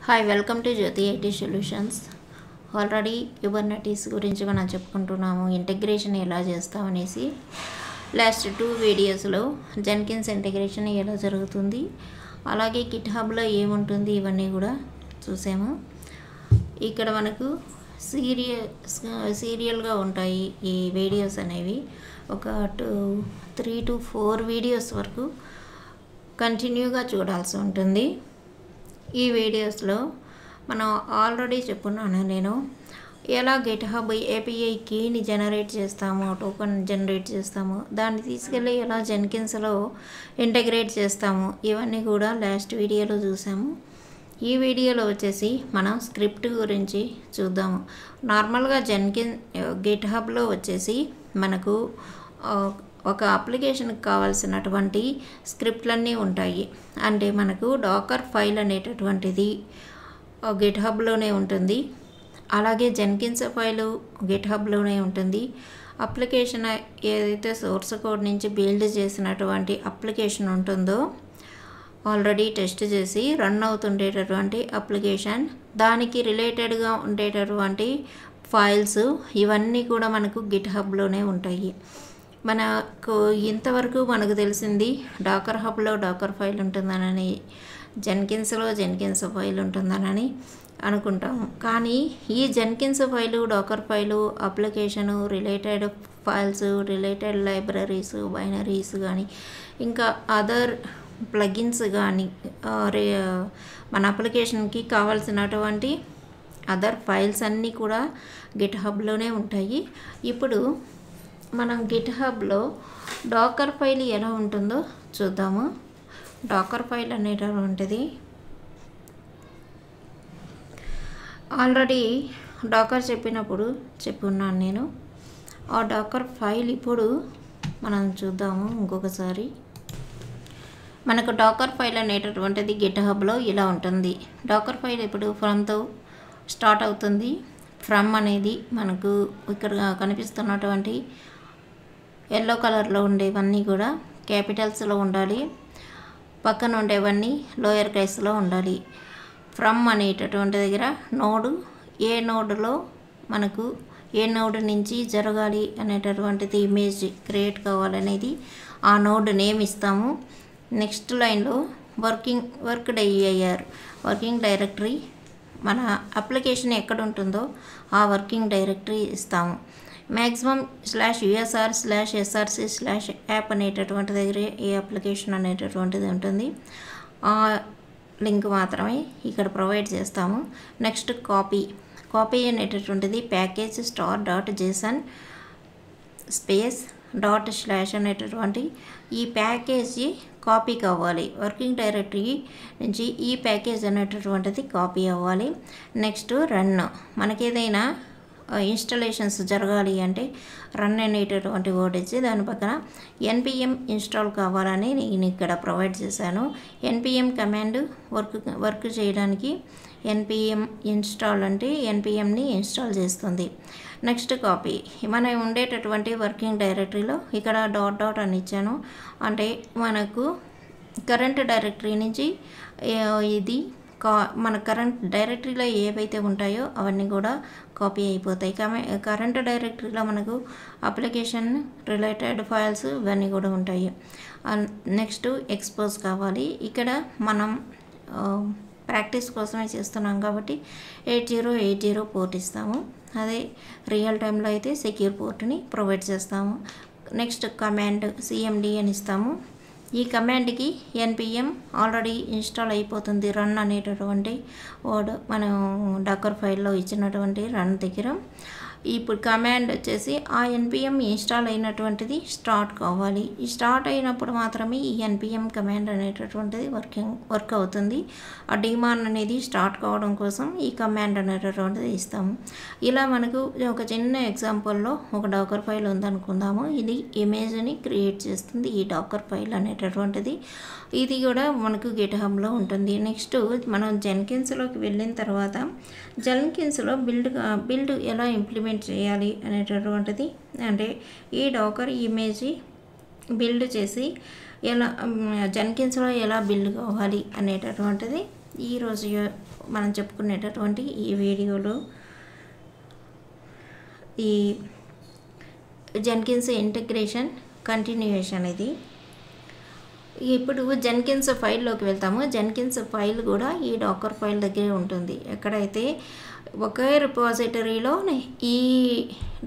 Hi welcome to Jyoti IT solutions. Already Kubernetes గురించి మనం చెప్పుకుంటున్నాము, integration ఎలా చేస్తామనేసి. లాస్ట్ 2 వీడియోస్లో జెన్కిన్స్ ఇంటిగ్రేషన్ ఎలా జరుగుతుంది, అలాగే గిట్హబ్లో ఏముంటుంది, ఇవన్నీ కూడా చూసాము. ఇక్కడ మనకు సీరియల్గా ఉంటాయి ఈ వీడియోస్ అనేవి. ఒక 3 to 4 వీడియోస్ వరకు కంటిన్యూగా చూడాల్సి ఉంటుంది. ఈ వీడియోస్లో మనం ఆల్రెడీ చెప్పున్నాను నేను ఎలా గిట్హబ్ ఏపీఐ కీని జనరేట్ చేస్తాము, టోకెన్ జనరేట్ చేస్తాము, దాన్ని తీసుకెళ్ళి ఎలా జెన్కిన్స్లో ఇంటిగ్రేట్ చేస్తాము, ఇవన్నీ కూడా లాస్ట్ వీడియోలో చూసాము. ఈ వీడియోలో వచ్చేసి మనం స్క్రిప్ట్ గురించి చూద్దాము. నార్మల్గా గిట్హబ్లో వచ్చేసి మనకు ఒక అప్లికేషన్కి కావాల్సినటువంటి స్క్రిప్ట్లన్నీ ఉంటాయి. అంటే మనకు డాకర్ ఫైల్ అనేటటువంటిది గిట్హబ్లోనే ఉంటుంది, అలాగే జెన్కిన్స్ ఫైలు గిట్హబ్లోనే ఉంటుంది. అప్లికేషన్ ఏదైతే సోర్స్ కోడ్ నుంచి బిల్డ్ చేసినటువంటి అప్లికేషన్ ఉంటుందో, ఆల్రెడీ టెస్ట్ చేసి రన్ అవుతుండేటటువంటి అప్లికేషన్, దానికి రిలేటెడ్గా ఉండేటటువంటి ఫైల్స్, ఇవన్నీ కూడా మనకు గిట్హబ్లోనే ఉంటాయి. మనకు ఇంతవరకు మనకు తెలిసింది డాకర్ హబ్లో డాకర్ ఫైల్ ఉంటుందనని, జెన్కిన్స్లో జెన్కిన్స్ ఫైల్ ఉంటుందనని అనుకుంటాము. కానీ ఈ Jenkins file, docker file, application, related files, related libraries, binaries కానీ ఇంకా అదర్ ప్లగిన్స్ కానీ మన అప్లికేషన్కి కావాల్సినటువంటి అదర్ ఫైల్స్ అన్నీ కూడా గిట్హబ్లోనే ఉంటాయి. ఇప్పుడు మనం గిట్హబ్లో డాకర్ ఫైల్ ఎలా ఉంటుందో చూద్దాము. డాకర్ ఫైల్ అనేటటువంటిది ఆల్రెడీ డాకర్ చెప్పినప్పుడు చెప్పున్నాను నేను. ఆ డాకర్ ఫైల్ ఇప్పుడు మనం చూద్దాము ఇంకొకసారి. మనకు డాకర్ ఫైల్ అనేటటువంటిది గిట్హబ్లో ఇలా ఉంటుంది. డాకర్ ఫైల్ ఇప్పుడు ఫ్రమ్తో స్టార్ట్ అవుతుంది. ఫ్రమ్ అనేది మనకు ఇక్కడ కనిపిస్తున్నటువంటి ఎల్లో కలర్లో ఉండేవన్నీ కూడా క్యాపిటల్స్లో ఉండాలి, పక్కన ఉండేవన్నీ లోయర్ కేస్లో ఉండాలి. ఫ్రమ్ అనేటటువంటి దగ్గర నోడు, ఏ నోడులో మనకు ఏ నోడ్ నుంచి జరగాలి అనేటటువంటిది ఇమేజ్ క్రియేట్ కావాలనేది ఆ నోడ్ నేమ్ ఇస్తాము. నెక్స్ట్ లైన్లో వర్కింగ్ డైరెక్టరీ, మన అప్లికేషన్ ఎక్కడ ఉంటుందో ఆ వర్కింగ్ డైరెక్టరీ ఇస్తాము. మ్యాక్సిమం /usr/src/app అనేటటువంటి దగ్గర ఏ అప్లికేషన్ అనేటటువంటిది ఉంటుంది, ఆ లింక్ మాత్రమే ఇక్కడ ప్రొవైడ్ చేస్తాము. నెక్స్ట్ కాపీ అనేటటువంటిది ప్యాకేజ్ star.json // అనేటటువంటి ఈ ప్యాకేజీ కాపీ కావాలి. వర్కింగ్ డైరెక్టరీ నుంచి ఈ ప్యాకేజ్ అనేటటువంటిది కాపీ అవ్వాలి. నెక్స్ట్ రన్, మనకేదైనా ఇన్స్టాలేషన్స్ జరగాలి అంటే రన్ అనేటటువంటి వర్డ్ ఇచ్చి దాని పక్కన npm ఇన్స్టాల్ కావాలని నేను ఇక్కడ ప్రొవైడ్ చేశాను. npm కమాండ్ వర్క్ చేయడానికి npm ఇన్స్టాల్ అంటే npmని ఇన్స్టాల్ చేస్తుంది. నెక్స్ట్ కాపీ, మనం ఉండేటటువంటి వర్కింగ్ డైరెక్టరీలో ఇక్కడ డాట్ అని ఇచ్చాను. అంటే మనకు కరెంట్ డైరెక్టరీ నుంచి ఇది మన కరెంట్ డైరెక్టరీలో ఏవైతే ఉంటాయో అవన్నీ కూడా కాపీ అయిపోతాయి. కరెంట్ డైరెక్టరీలో మనకు అప్లికేషన్ రిలేటెడ్ ఫైల్స్ ఇవన్నీ కూడా ఉంటాయి. నెక్స్ట్ ఎక్స్పోజ్ కావాలి. ఇక్కడ మనం ప్రాక్టీస్ కోసమే చేస్తున్నాం కాబట్టి 8080 పోర్ట్ ఇస్తాము. అదే రియల్ టైంలో అయితే సెక్యూర్ పోర్ట్ని ప్రొవైడ్ చేస్తాము. నెక్స్ట్ కమాండ్ cmd అని ఇస్తాము. ఈ కమాండ్కి npm ఆల్రెడీ ఇన్స్టాల్ అయిపోతుంది. రన్ అనేటటువంటి వర్డ్ మనం డాకర్ ఫైల్లో ఇచ్చినటువంటి రన్ దగ్గర ఇప్పుడు కమాండ్ వచ్చేసి ఆ npm ఇన్స్టాల్ అయినటువంటిది స్టార్ట్ కావాలి. ఈ స్టార్ట్ అయినప్పుడు మాత్రమే ఈ npm కమాండ్ అనేటటువంటిది వర్క్ అవుతుంది. ఆ డిమాన్ అనేది స్టార్ట్ కావడం కోసం ఈ కమాండ్ అనేటటువంటిది ఇస్తాము. ఇలా మనకు ఒక చిన్న ఎగ్జాంపుల్లో ఒక డాకర్ ఫైల్ ఉందనుకుందాము. ఇది ఇమేజ్ని క్రియేట్ చేస్తుంది ఈ డాకర్ ఫైల్ అనేటటువంటిది. ఇది కూడా మనకు గిట్హబ్లో ఉంటుంది. నెక్స్ట్ మనం జెన్కిన్స్లోకి వెళ్ళిన తర్వాత జెన్కిన్స్లో బిల్డ్ ఎలా ఇంప్లిమెంట్ చేయాలి అనేటటువంటిది, అంటే ఈ డాకర్ ఇమేజ్ బిల్డ్ చేసి ఎలా జెన్కిన్స్లో ఎలా బిల్డ్ కావాలి అనేటటువంటిది ఈరోజు మనం చెప్పుకునేటటువంటి ఈ వీడియోలో ఈ జెన్కిన్స్ ఇంటిగ్రేషన్ కంటిన్యూయేషన్ ఇది. ఇప్పుడు జెన్కిన్స్ ఫైల్లోకి వెళ్తాము. జెన్కిన్స్ ఫైల్ కూడా ఈ డాకర్ ఫైల్ దగ్గరే ఉంటుంది. ఎక్కడైతే ఒకే రిపాజిటరీలో ఈ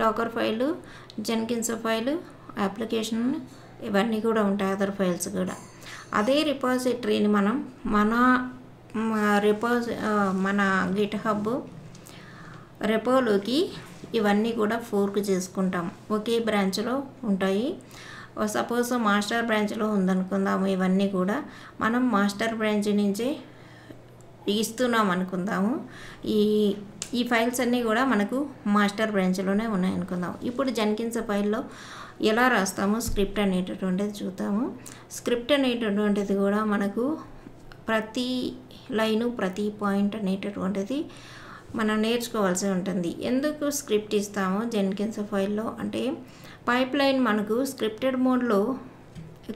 docker file, Jenkins file, application ఇవన్నీ కూడా ఉంటాయి, అదర్ ఫైల్స్ కూడా. అదే రిపాజిటరీని మనం మన గిట్హబ్ రెపోలోకి ఇవన్నీ కూడా ఫోర్క్ చేసుకుంటాం. ఒకే బ్రాంచ్లో ఉంటాయి. సపోజ్ మాస్టర్ బ్రాంచ్లో ఉందనుకుందాము. ఇవన్నీ కూడా మనం మాస్టర్ బ్రాంచ్ నుంచే ఇస్తున్నాం అనుకుందాము. ఈ ఫైల్స్ అన్నీ కూడా మనకు మాస్టర్ బ్రాంచ్లోనే ఉన్నాయనుకుందాం. ఇప్పుడు జెన్కిన్స్ ఫైల్లో ఎలా రాస్తాము స్క్రిప్ట్ అనేటటువంటిది చూద్దాము. స్క్రిప్ట్ అనేటటువంటిది కూడా మనకు ప్రతి లైను, ప్రతి పాయింట్ అనేటటువంటిది మనం నేర్చుకోవాల్సి ఉంటుంది. ఎందుకు స్క్రిప్ట్ ఇస్తాము జెన్కిన్స్ ఫైల్లో అంటే, పైప్ లైన్ మనకు స్క్రిప్టెడ్ మోడ్లో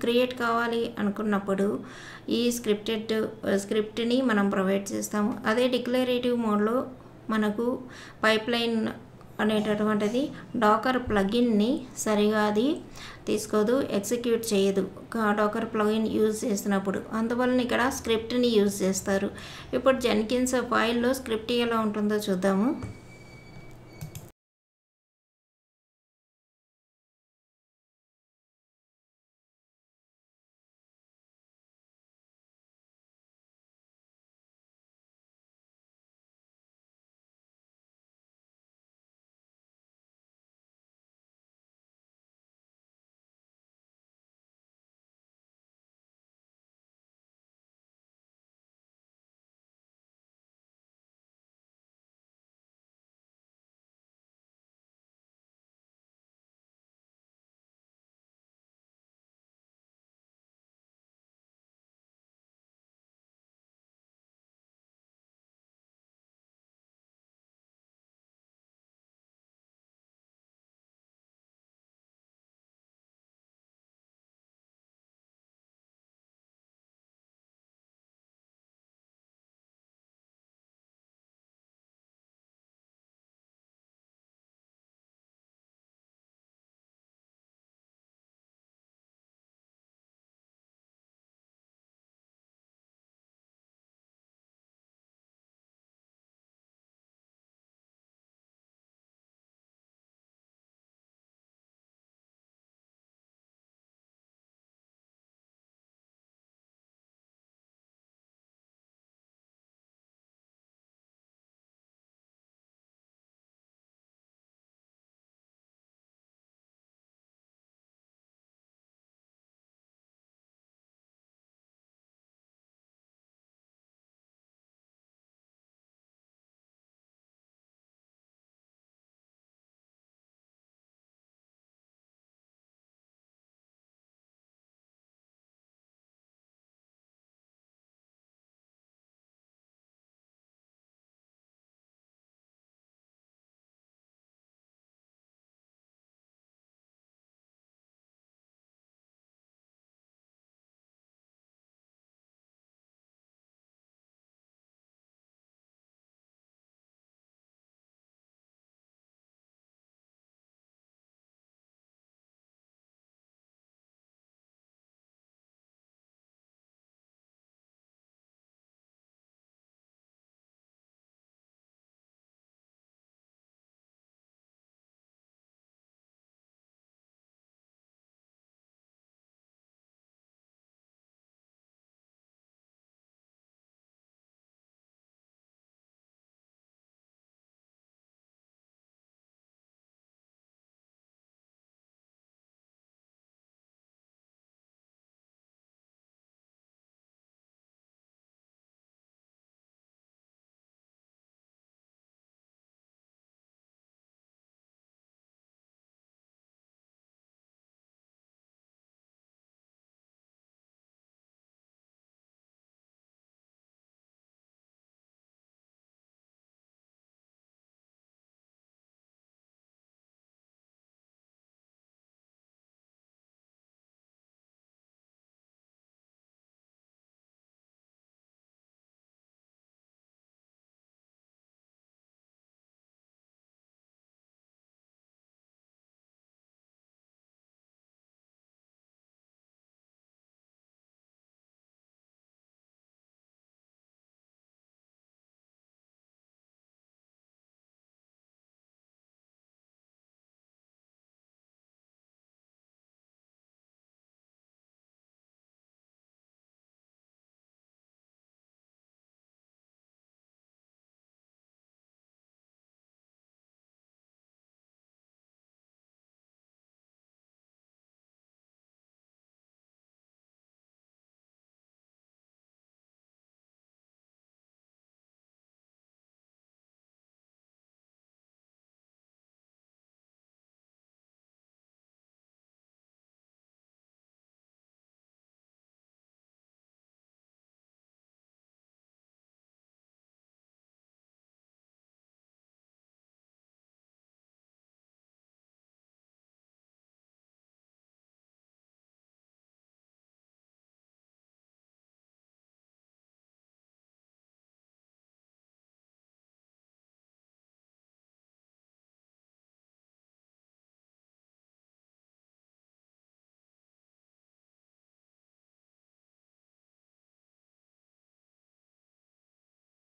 క్రియేట్ కావాలి అనుకున్నప్పుడు ఈ స్క్రిప్ట్ని మనం ప్రొవైడ్ చేస్తాము. అదే డిక్లరేటివ్ మోడ్లో మనకు పైప్ లైన్ అనేటటువంటిది డాకర్ ప్లగిన్ని సరిగా అది తీసుకోదు, ఎగ్జిక్యూట్ చేయదు డాకర్ ప్లగిన్ యూజ్ చేసినప్పుడు. అందువలన ఇక్కడ స్క్రిప్ట్ని యూజ్ చేస్తారు. ఇప్పుడు జెన్కిన్స్ ఫైల్లో స్క్రిప్ట్ ఎలా ఉంటుందో చూద్దాము.